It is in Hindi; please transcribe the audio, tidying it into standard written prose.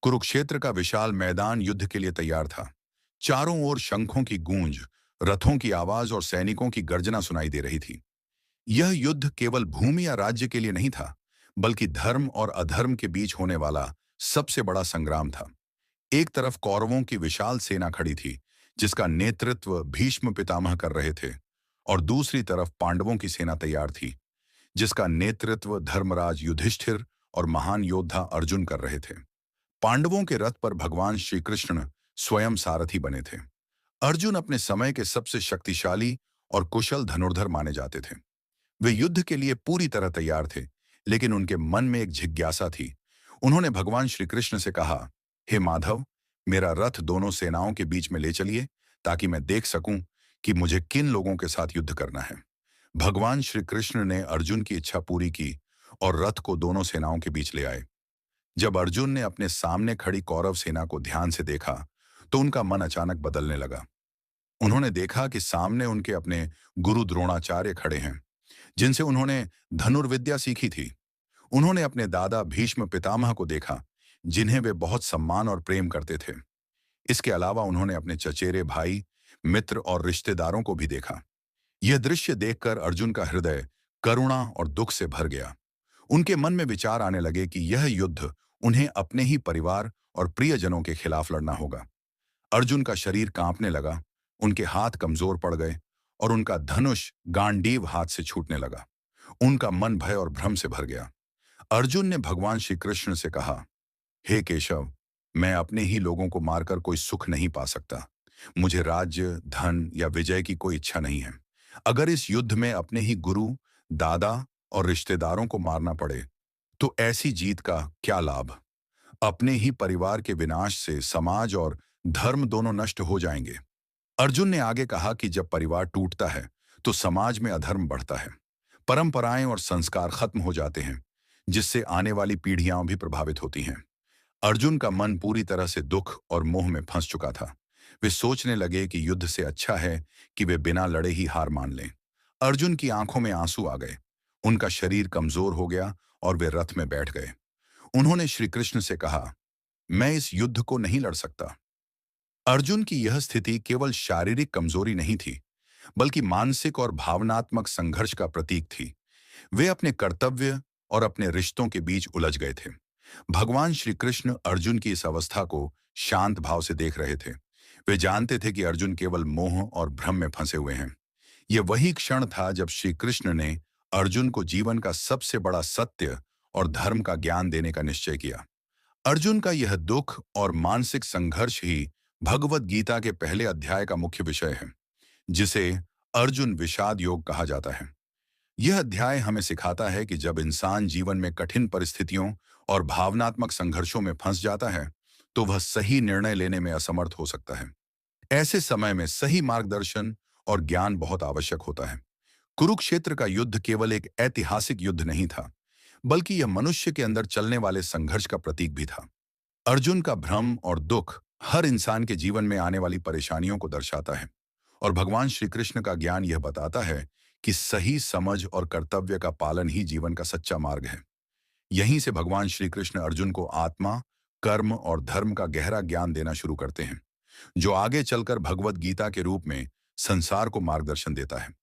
कुरुक्षेत्र का विशाल मैदान युद्ध के लिए तैयार था। चारों ओर शंखों की गूंज, रथों की आवाज और सैनिकों की गर्जना सुनाई दे रही थी। यह युद्ध केवल भूमि या राज्य के लिए नहीं था, बल्कि धर्म और अधर्म के बीच होने वाला सबसे बड़ा संग्राम था। एक तरफ कौरवों की विशाल सेना खड़ी थी, जिसका नेतृत्व भीष्म पितामह कर रहे थे, और दूसरी तरफ पांडवों की सेना तैयार थी, जिसका नेतृत्व धर्मराज युधिष्ठिर और महान योद्धा अर्जुन कर रहे थे। पांडवों के रथ पर भगवान श्री कृष्ण स्वयं सारथी बने थे। अर्जुन अपने समय के सबसे शक्तिशाली और कुशल धनुर्धर माने जाते थे। वे युद्ध के लिए पूरी तरह तैयार थे, लेकिन उनके मन में एक जिज्ञासा थी। उन्होंने भगवान श्री कृष्ण से कहा, हे माधव, मेरा रथ दोनों सेनाओं के बीच में ले चलिए, ताकि मैं देख सकूं कि मुझे किन लोगों के साथ युद्ध करना है। भगवान श्री कृष्ण ने अर्जुन की इच्छा पूरी की और रथ को दोनों सेनाओं के बीच ले आए। जब अर्जुन ने अपने सामने खड़ी कौरव सेना को ध्यान से देखा, तो उनका मन अचानक बदलने लगा। उन्होंने देखा कि सामने उनके अपने गुरु द्रोणाचार्य खड़े हैं, जिनसे उन्होंने धनुर्विद्या सीखी थी। उन्होंने अपने दादा भीष्म पितामह को देखा, जिन्हें वे बहुत सम्मान और प्रेम करते थे। इसके अलावा उन्होंने अपने चचेरे भाई, मित्र और रिश्तेदारों को भी देखा। यह दृश्य देखकर अर्जुन का हृदय करुणा और दुख से भर गया। उनके मन में विचार आने लगे कि यह युद्ध उन्हें अपने ही परिवार और प्रियजनों के खिलाफ लड़ना होगा। अर्जुन का शरीर कांपने लगा, उनके हाथ कमजोर पड़ गए और उनका धनुष गांडीव हाथ से छूटने लगा। उनका मन भय और भ्रम से भर गया। अर्जुन ने भगवान श्री कृष्ण से कहा, हे केशव, मैं अपने ही लोगों को मारकर कोई सुख नहीं पा सकता। मुझे राज्य, धन या विजय की कोई इच्छा नहीं है। अगर इस युद्ध में अपने ही गुरु, दादा और रिश्तेदारों को मारना पड़े, तो ऐसी जीत का क्या लाभ? अपने ही परिवार के विनाश से समाज और धर्म दोनों नष्ट हो जाएंगे। अर्जुन ने आगे कहा कि जब परिवार टूटता है, तो समाज में अधर्म बढ़ता है। परंपराएं और संस्कार खत्म हो जाते हैं, जिससे आने वाली पीढ़ियां भी प्रभावित होती हैं। अर्जुन का मन पूरी तरह से दुख और मोह में फंस चुका था। वे सोचने लगे कि युद्ध से अच्छा है कि वे बिना लड़े ही हार मान लें। अर्जुन की आंखों में आंसू आ गए। उनका शरीर कमजोर हो गया और वे रथ में बैठ गए। उन्होंने श्री कृष्ण से कहा, मैं इस युद्ध को नहीं लड़ सकता। अर्जुन की यह स्थिति केवल शारीरिक कमजोरी नहीं थी, बल्कि मानसिक और भावनात्मक संघर्ष का प्रतीक थी। वे अपने कर्तव्य और अपने रिश्तों के बीच उलझ गए थे। भगवान श्री कृष्ण अर्जुन की इस अवस्था को शांत भाव से देख रहे थे। वे जानते थे कि अर्जुन केवल मोह और भ्रम में फंसे हुए हैं। यह वही क्षण था जब श्री कृष्ण ने अर्जुन को जीवन का सबसे बड़ा सत्य और धर्म का ज्ञान देने का निश्चय किया। अर्जुन का यह दुख और मानसिक संघर्ष ही भगवत गीता के पहले अध्याय का मुख्य विषय है, जिसे अर्जुन विषाद योग कहा जाता है। यह अध्याय हमें सिखाता है कि जब इंसान जीवन में कठिन परिस्थितियों और भावनात्मक संघर्षों में फंस जाता है, तो वह सही निर्णय लेने में असमर्थ हो सकता है। ऐसे समय में सही मार्गदर्शन और ज्ञान बहुत आवश्यक होता है। कुरुक्षेत्र का युद्ध केवल एक ऐतिहासिक युद्ध नहीं था, बल्कि यह मनुष्य के अंदर चलने वाले संघर्ष का प्रतीक भी था। अर्जुन का भ्रम और दुख हर इंसान के जीवन में आने वाली परेशानियों को दर्शाता है, और भगवान श्री कृष्ण का ज्ञान यह बताता है कि सही समझ और कर्तव्य का पालन ही जीवन का सच्चा मार्ग है। यहीं से भगवान श्री कृष्ण अर्जुन को आत्मा, कर्म और धर्म का गहरा ज्ञान देना शुरू करते हैं, जो आगे चलकर भगवत गीता के रूप में संसार को मार्गदर्शन देता है।